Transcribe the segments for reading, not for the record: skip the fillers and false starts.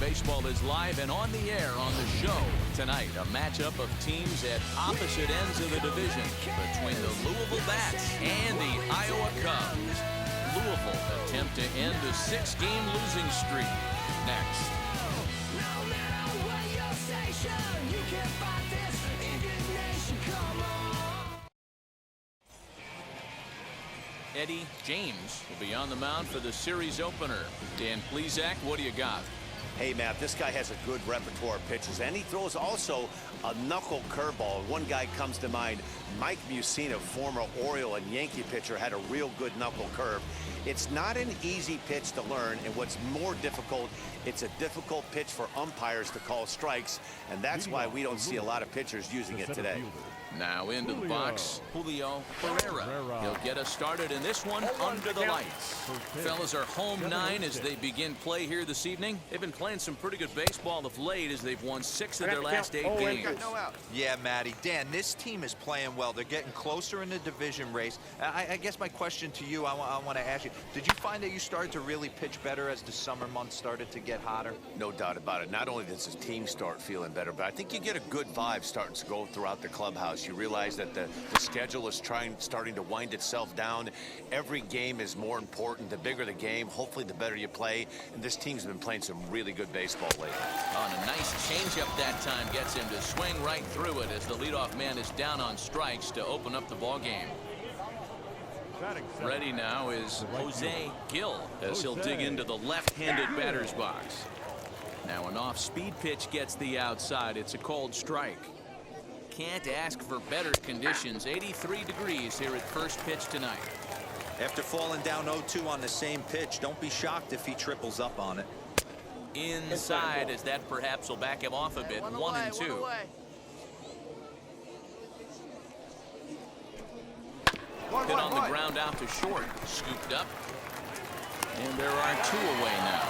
Baseball is live and on the air on the show. Tonight, a matchup of teams at opposite ends of the division between the Louisville Bats and the Iowa Cubs. Louisville attempt to end a 6-game losing streak. Next. No matter what your station, you can fight this indignation. Come on. Eddie James will be on the mound for the series opener. Dan Plesac, what do you got? Hey, Matt, this guy has a good repertoire of pitches, and he throws also a knuckle curveball. One guy comes to mind, Mike Mussina, former Oriole and Yankee pitcher, had a real good knuckle curve. It's not an easy pitch to learn, and what's more difficult, it's a difficult pitch for umpires to call strikes, and that's why we don't see a lot of pitchers using it today. Now into the box, Julio Pereira. He'll get us started in this one under the lights. Fellas are home 9 as they begin play here this evening. They've been playing some pretty good baseball of late as they've won 6 of their last 8 games. Yeah, Matty. Dan, this team is playing well. They're getting closer in the division race. I guess my question to you, I want to ask you, did you find that you started to really pitch better as the summer months started to get hotter? No doubt about it. Not only does the team start feeling better, but I think you get a good vibe starting to go throughout the clubhouse. You realize that the schedule is starting to wind itself down. Every game is more important. The bigger the game, hopefully the better you play. And this team's been playing some really good baseball lately. On a nice changeup that time gets him to swing right through it as the leadoff man is down on strikes to open up the ball game. Ready now is Jose Gil as he'll dig into the left-handed batter's box. Now an off-speed pitch gets the outside. It's a called strike. Can't ask for better conditions. 83 degrees here at first pitch tonight. After falling down 0-2 on the same pitch, don't be shocked if he triples up on it. Inside as that perhaps will back him off a bit. 1-2. Hit on the ground out to short. Scooped up. And there are 2 away now.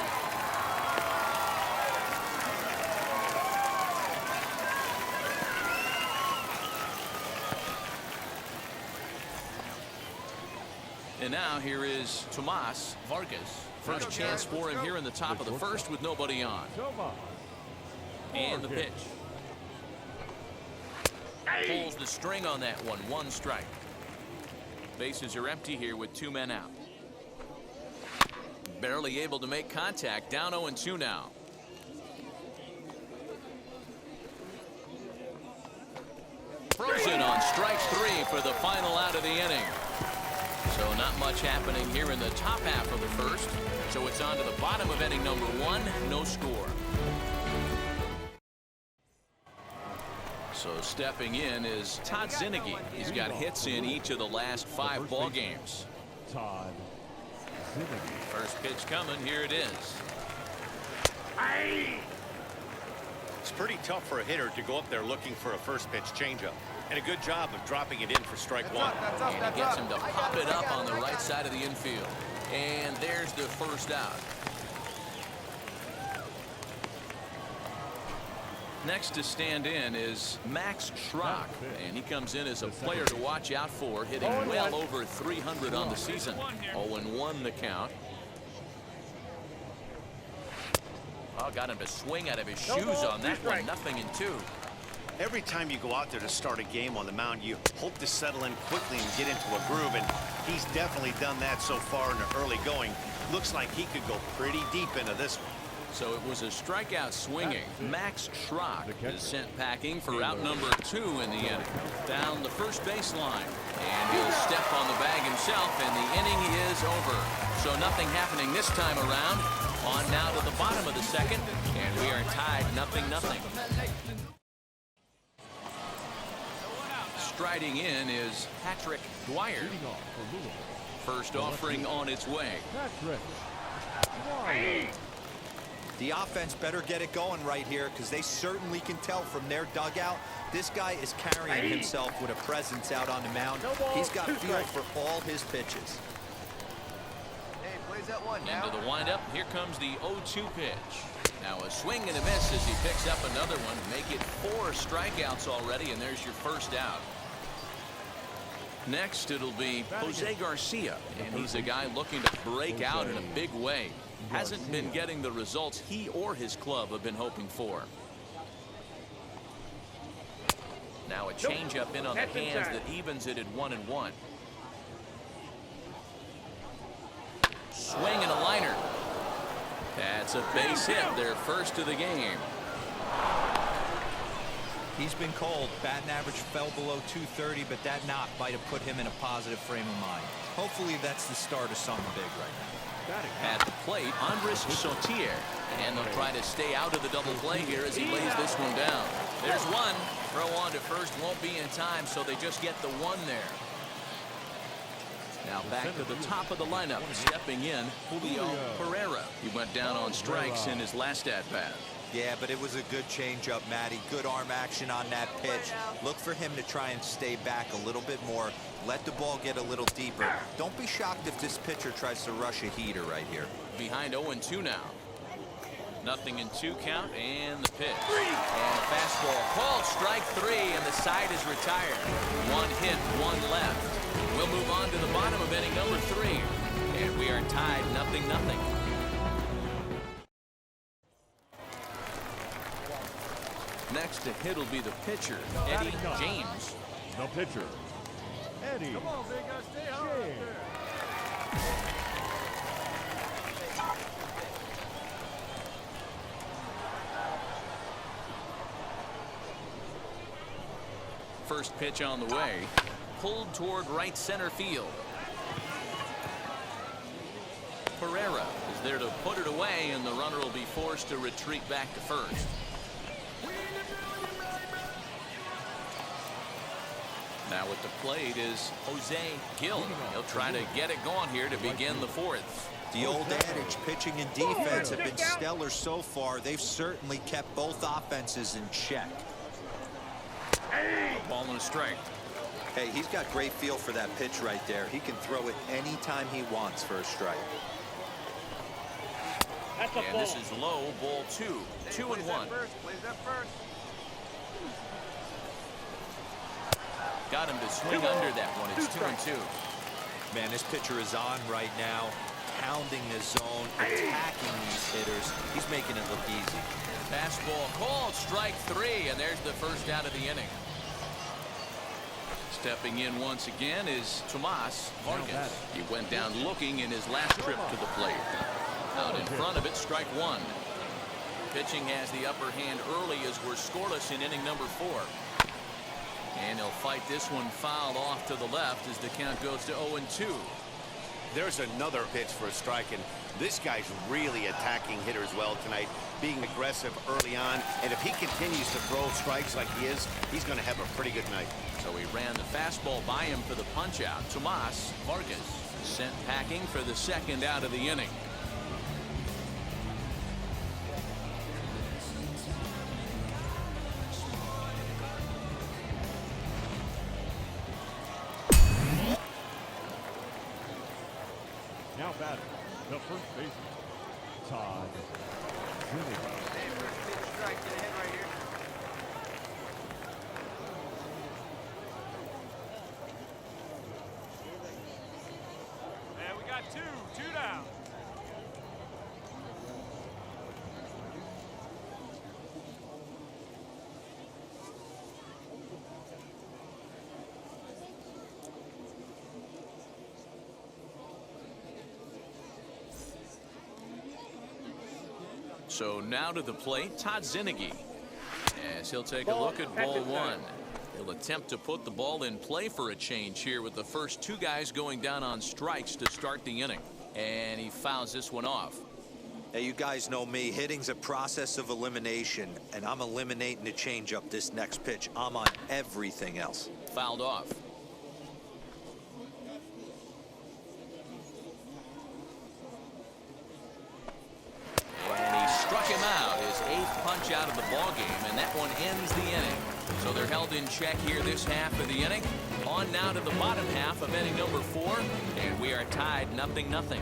And now here is Tomas Vargas. First chance for him here in the top of the first with nobody on. And the pitch. Pulls the string on that one. 1 strike. Bases are empty here with 2 men out. Barely able to make contact. Down 0-2 now. Frozen on strike 3 for the final out of the inning. So not much happening here in the top half of the first. So it's on to the bottom of inning number 1. No score. So stepping in is Todd Zinnigy. He's got hits in each of the last 5 ball games. Todd Zinnigy. First pitch coming. Here it is. It's pretty tough for a hitter to go up there looking for a first pitch changeup. And a good job of dropping it in for strike 1. And he gets him to pop it up on the right side of the infield. And there's the first out. Next to stand in is Max Schrock, and he comes in as a player to watch out for, hitting well over 300 on the season. 0-1 the count. Oh, got him to swing out of his shoes on that one. 0-2. Every time you go out there to start a game on the mound, you hope to settle in quickly and get into a groove, and he's definitely done that so far in the early going. Looks like he could go pretty deep into this one. So it was a strikeout swinging. Max Schrock is sent packing for out number 2 in the inning. Down the first baseline. And he'll step on the bag himself, and the inning is over. So nothing happening this time around. On now to the bottom of the second, and we are tied 0-0. Striding in is Patrick Dwyer. First offering on its way. Patrick Dwyer. The offense better get it going right here, because they certainly can tell from their dugout this guy is carrying himself with a presence out on the mound. He's got feel for all his pitches. Hey, plays that one now. Into the windup. Here comes the 0-2 pitch. Now a swing and a miss as he picks up another one. Make it 4 strikeouts already, and there's your first out. Next, it'll be Jose Garcia, and he's a guy looking to break out in a big way. hasn't been getting the results he or his club have been hoping for. Now a changeup in on the hands that evens it at 1-1. Swing and a liner. That's a base hit, their first of the game. He's been cold. Batting average fell below 230, but that knock might have put him in a positive frame of mind. Hopefully that's the start of something big right now. At the plate, Andres Sautier. And they'll try to stay out of the double play here as he lays this one down. There's one. Throw on to first won't be in time, so they just get the one there. Now back to the top of the lineup. Stepping in, Julio Pereira. He went down on strikes in his last at-bat. Yeah, but it was a good changeup, Matty. Good arm action on that pitch. Look for him to try and stay back a little bit more. Let the ball get a little deeper. Don't be shocked if this pitcher tries to rush a heater right here. Behind 0-2 now. 0-2 count and the pitch. And a fastball called strike 3, and the side is retired. One hit, one left. We'll move on to the bottom of inning number 3. And we are tied 0-0. Next to hit will be the pitcher, Eddie James. The pitcher, Eddie. Come on, big guy, stay hard right there. First pitch on the way. Pulled toward right center field. Pereira is there to put it away, and the runner will be forced to retreat back to first. Now at the plate is Jose Gil. He'll try to get it going here to begin the 4th. The old adage, pitching and defense have been stellar so far. They've certainly kept both offenses in check. Ball and a strike. Hey, he's got great feel for that pitch right there. He can throw it anytime he wants for a strike. And this is low, ball 2. 2-1. Plays that first. Got him to swing under that one. It's 2-2. Man, this pitcher is on right now, pounding the zone, attacking these hitters. He's making it look easy. Fastball called strike 3, and there's the first out of the inning. Stepping in once again is Tomas Vargas. He went down looking in his last trip to the plate. Out in front of it, strike 1. Pitching has the upper hand early as we're scoreless in inning number 4. And he'll fight this one fouled off to the left as the count goes to 0-2. There's another pitch for a strike, and this guy's really attacking hitters well tonight, being aggressive early on. And if he continues to throw strikes like he is, he's going to have a pretty good night. So he ran the fastball by him for the punch-out. Tomas Vargas sent packing for the second out of the inning. Now batting, the first baseman, Todd Zinniger. Hey, first pitch strike. Get ahead right here. And we got two down. So now to the plate, Todd Zinniger, as he'll take a look at ball 1. He'll attempt to put the ball in play for a change here with the first 2 guys going down on strikes to start the inning. And he fouls this one off. Hey, you guys know me. Hitting's a process of elimination, and I'm eliminating the changeup this next pitch. I'm on everything else. Fouled off. And he struck him out, his 8th punch out of the ball game, and that one ends the inning. So they're held in check here this half of the inning. On now to the bottom half of inning number 4, and we are tied 0-0.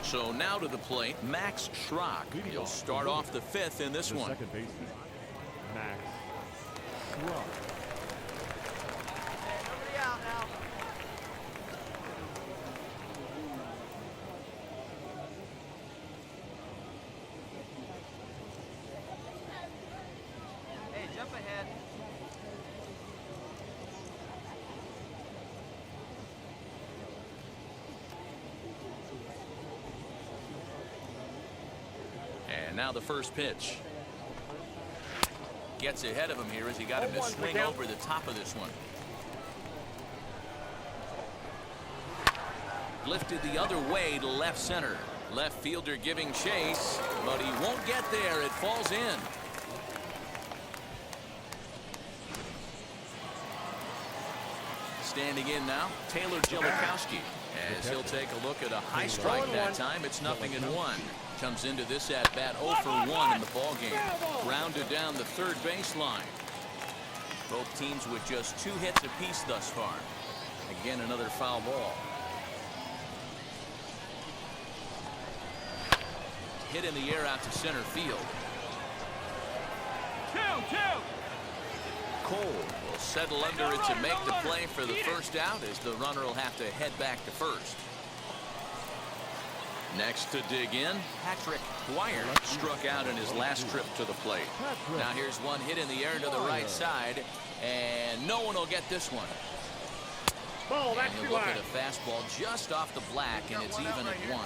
So now to the plate, Max Schrock. He'll start off the 5th in this one. Second baseman, Max Schrock. Nobody out now. now the first pitch. Gets ahead of him here as he got him to swing over the top of this one. Lifted the other way to left center. Left fielder giving chase, but he won't get there. It falls in. Standing in now, Taylor Jellikowski, as he'll take a look at a high strike that time. It's 0-1. Comes into this at bat 0 for 1 in the ball game. Grounded down the third baseline. Both teams with just 2 hits apiece thus far. Again, another foul ball. Hit in the air out to center field. 2-2. Cole will settle under it to make the play for the first out, as the runner will have to head back to first. Next to dig in, Patrick Dwyer struck out in his last trip to the plate. Now here's one hit in the air to the right side, and no one will get this one. And he'll look at a fastball just off the black, and it's even at 1.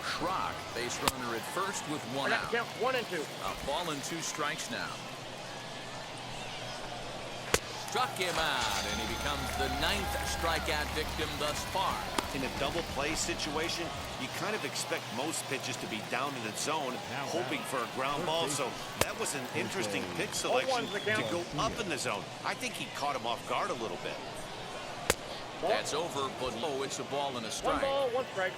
Schrock, base runner at first with 1 out. Count 1 and 2. A ball and 2 strikes now. Struck him out, and he becomes the 9th strikeout victim thus far. In a double play situation, you kind of expect most pitches to be down in the zone, hoping for a ground ball. So that was an interesting pitch selection to go up in the zone. I think he caught him off guard a little bit. That's over, but low. It's a ball and a strike. 1 ball, 1 strike.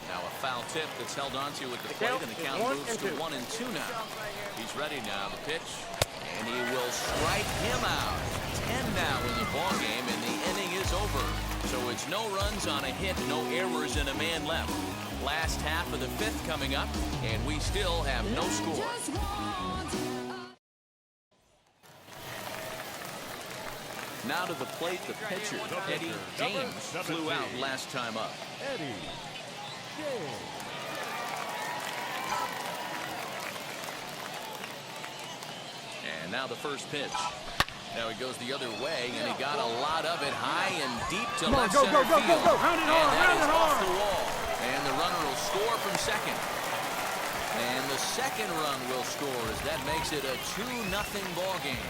Now a foul tip that's held onto at the plate, and the count moves to 1 and 2 now. He's ready now. The pitch, and he will strike him out. 10 now in the ball game, and the inning is over. So it's no runs on a hit, no errors, and a man left. Last half of the 5th coming up, and we still have no score. Now to the plate, the pitcher, Eddie James, flew out last time up. Eddie James. And now the first pitch. Now he goes the other way, and he got a lot of it high and deep to left center field. And that is off the wall. And the runner will score from second. And the second run will score, as that makes it a 2-0 ball game.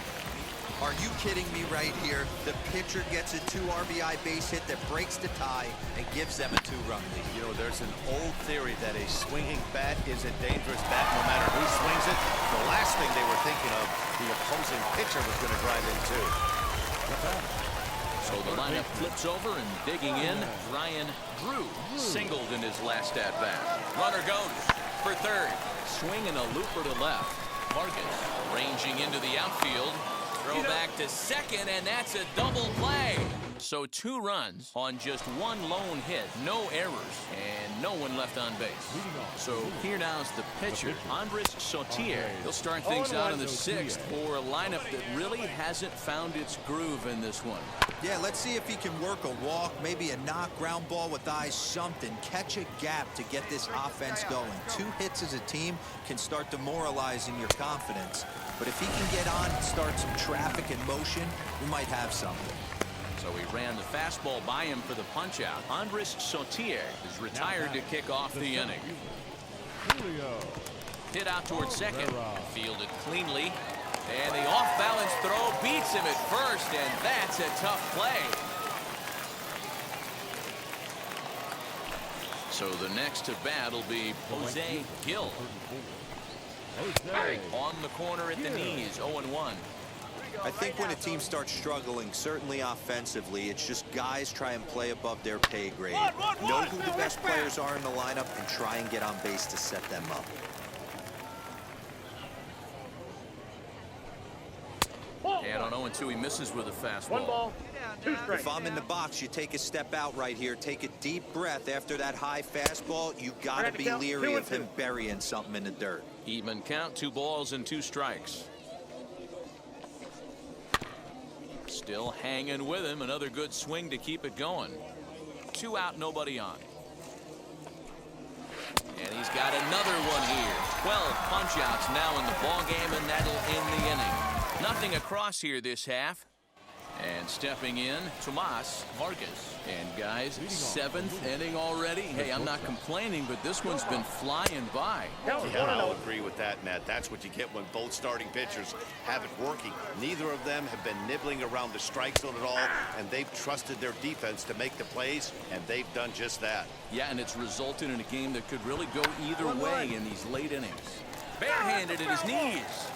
Are you kidding me right here? The pitcher gets a 2 RBI base hit that breaks the tie and gives them a 2-run lead. You know, there's an old theory that a swinging bat is a dangerous bat no matter who swings it. The last thing they were thinking of, the opposing pitcher was going to drive in too. So the lineup flips over, and digging in, Ryan Drew singled in his last at-bat. Runner goes for third. Swinging a looper to left. Vargas ranging into the outfield. Throw back to second, and that's a double play. So 2 runs on just 1 lone hit, no errors, and no one left on base. So here now is the pitcher, Andres Sotier. He'll start things out in the 6th for a lineup that really hasn't found its groove in this one. Yeah, let's see if he can work a walk, maybe a knock, ground ball with eyes, something. Catch a gap to get this offense going. 2 hits as a team can start demoralizing your confidence. But if he can get on and start some traffic in motion, we might have something. So he ran the fastball by him for the punch-out. Andres Sotier is retired to kick off the inning. Hit out towards second. Fielded cleanly. And the off-balance throw beats him at first, and that's a tough play. So the next to bat will be Jose Gil. On the corner at the knees, 0-1. I think when a team starts struggling, certainly offensively, it's just guys try and play above their pay grade. Know who the best players are in the lineup and try and get on base to set them up. And on 0-2, he misses with a fastball. 1 ball, 2 strikes. If I'm in the box, you take a step out right here. Take a deep breath after that high fastball. You got to be leery of him burying something in the dirt. Even count, 2 balls and 2 strikes. Still hanging with him. Another good swing to keep it going. 2 out, nobody on. And he's got another one here. 12 punch-outs now in the ball game, and that'll end the inning. Nothing across here this half. And stepping in, Tomas Vargas. And guys, 7th inning already. Hey, I'm not complaining, but this one's been flying by. Yeah, I'll agree with that, Matt. That's what you get when both starting pitchers have it working. Neither of them have been nibbling around the strike zone at all, and they've trusted their defense to make the plays, and they've done just that. Yeah, and it's resulted in a game that could really go either way in these late innings. Barehanded at his knees.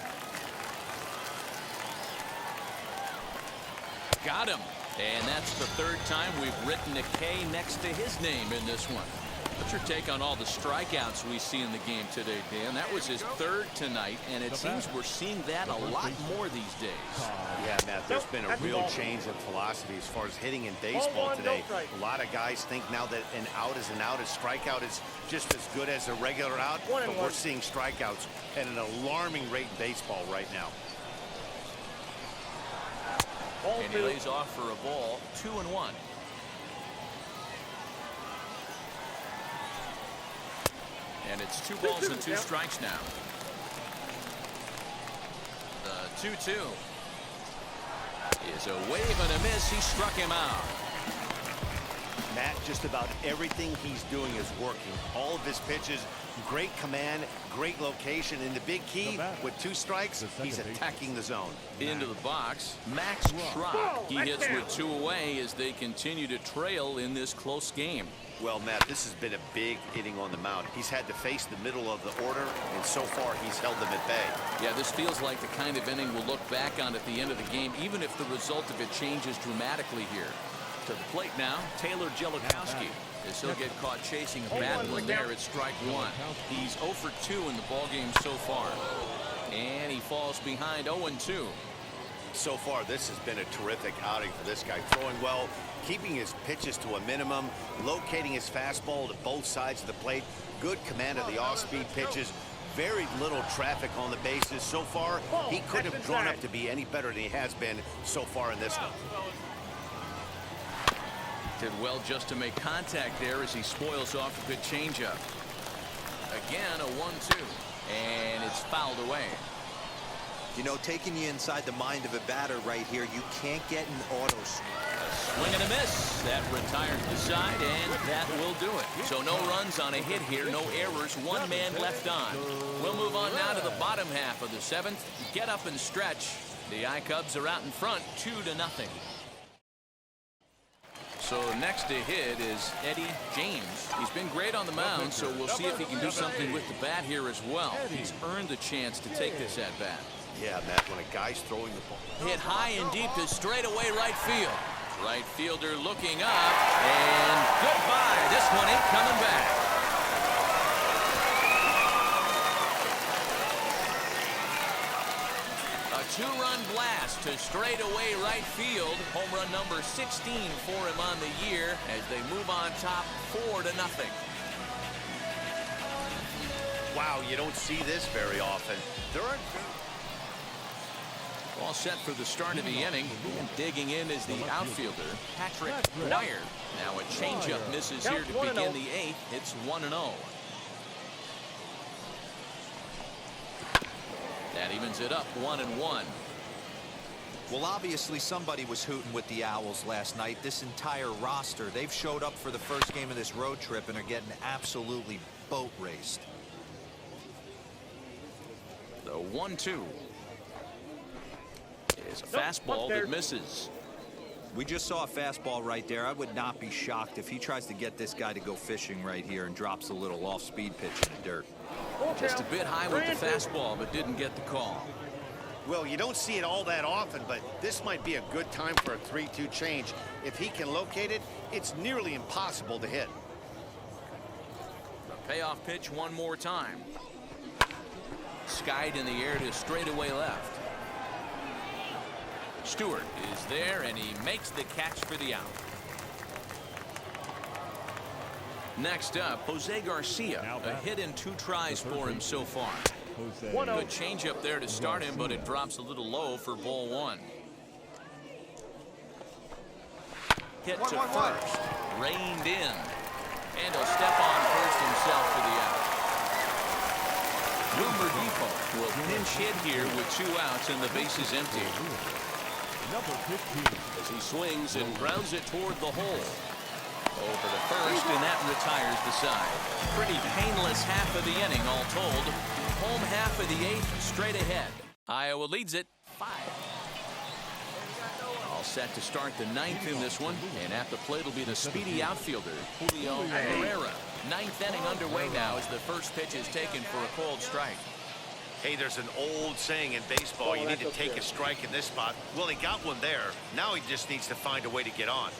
Got him. And that's the 3rd time we've written a K next to his name in this one. What's your take on all the strikeouts we see in the game today, Dan? That was his 3rd tonight, and it seems we're seeing that a lot more these days. Yeah, Matt, there's been a real change in philosophy as far as hitting in baseball today. A lot of guys think now that an out is an out, a strikeout is just as good as a regular out, but we're seeing strikeouts at an alarming rate in baseball right now. And he lays off for a ball, 2-1. And it's 2 balls and 2 strikes now. The 2-2 is a wave and a miss. He struck him out. Matt, just about everything he's doing is working. All of his pitches, great command, great location, and the big key with 2 strikes, he's attacking the zone. Into the box, Max Schrock. He hits with 2 away as they continue to trail in this close game. Well, Matt, this has been a big inning on the mound. He's had to face the middle of the order, and so far he's held them at bay. Yeah, this feels like the kind of inning we'll look back on at the end of the game, even if the result of it changes dramatically here. To the plate now, Taylor Jellikowski. As he'll get caught chasing a bad one there at strike 1. He's 0 for 2 in the ballgame so far. And he falls behind 0-2. So far, this has been a terrific outing for this guy. Throwing well, keeping his pitches to a minimum, locating his fastball to both sides of the plate, good command of the off-speed pitches, very little traffic on the bases. So far, he couldn't have drawn up to be any better than he has been so far in this one. Did well just to make contact there as he spoils off a good changeup. Again, a 1-2. And it's fouled away. You know, taking you inside the mind of a batter right here, you can't get an auto swing. A swing and a miss. That retires the side, and that will do it. So no runs on a hit here, no errors, 1 man left on. We'll move on now to the bottom half of the 7th. Get up and stretch. The I-Cubs are out in front, 2-0. So next to hit is Eddie James. He's been great on the mound, so we'll see if he can do something with the bat here as well. He's earned the chance to take this at bat. Yeah, Matt, when a guy's throwing the ball. Hit high and deep to straightaway right field. Right fielder looking up, and goodbye. This one ain't coming back. A 2-run blast to straightaway right field. Home run number 16 for him on the year as they move on top 4-0. Wow, you don't see this very often. There are all set for the start of the inning. And digging in is the outfielder, Patrick Dwyer. Now a changeup misses here to begin the 8th. It's 1-0. That evens it up 1-1. Well, obviously somebody was hooting with the Owls last night. This entire roster, they've showed up for the first game of this road trip and are getting absolutely boat raced. The 1-2 is a fastball that misses. We just saw a fastball right there. I would not be shocked if he tries to get this guy to go fishing right here and drops a little off-speed pitch in the dirt. Just a bit high with the fastball, but didn't get the call. Well, you don't see it all that often, but this might be a good time for a 3-2 change. If he can locate it, it's nearly impossible to hit. The payoff pitch one more time. Skied in the air to straightaway left. Stewart is there, and he makes the catch for the out. Next up, Jose Garcia. A hit in 2 tries for him so far. Good changeup there to start him, but it drops a little low for ball 1. Hit to first. Reined in. And he'll step on first himself for the out. Wilmer Depot will pinch hit here with 2 outs and the bases empty. Number 15. As he swings and grounds it toward the hole. Over to first, and that retires the side. Pretty painless half of the inning, all told. Home half of the eighth, straight ahead. Iowa leads it 5. All set to start the ninth in this one, and at the plate will be the speedy outfielder, Julio Herrera. Ninth inning underway now as the first pitch is taken for a called strike. Hey, there's an old saying in baseball, you need to take a strike in this spot. Well, he got one there. Now he just needs to find a way to get on.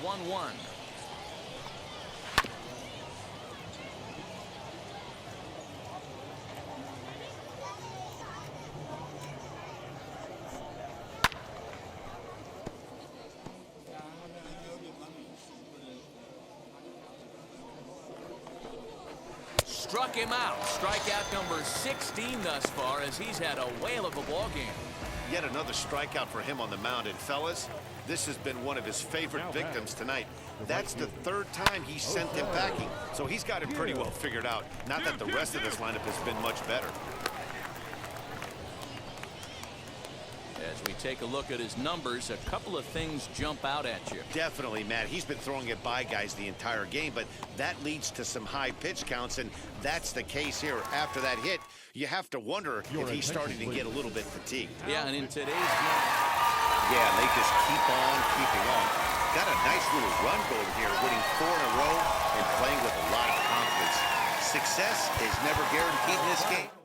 1-1. Struck him out. Strikeout number 16 thus far, as he's had a whale of a ball game. Yet another strikeout for him on the mound. And fellas, this has been one of his favorite victims tonight. That's the third time he sent him packing. So he's got it pretty well figured out. Not that the rest of this lineup has been much better. As we take a look at his numbers, a couple of things jump out at you. Definitely, Matt. He's been throwing it by guys the entire game, but that leads to some hhigh pitch counts, and that's the case here. After that hit, you have to wonder if he's starting to get a little bit fatigued. Yeah, and in today's game, yeah, they just keep on keeping on. Got a nice little run going here, winning 4 in a row and playing with a lot of confidence. Success is never guaranteed in this game.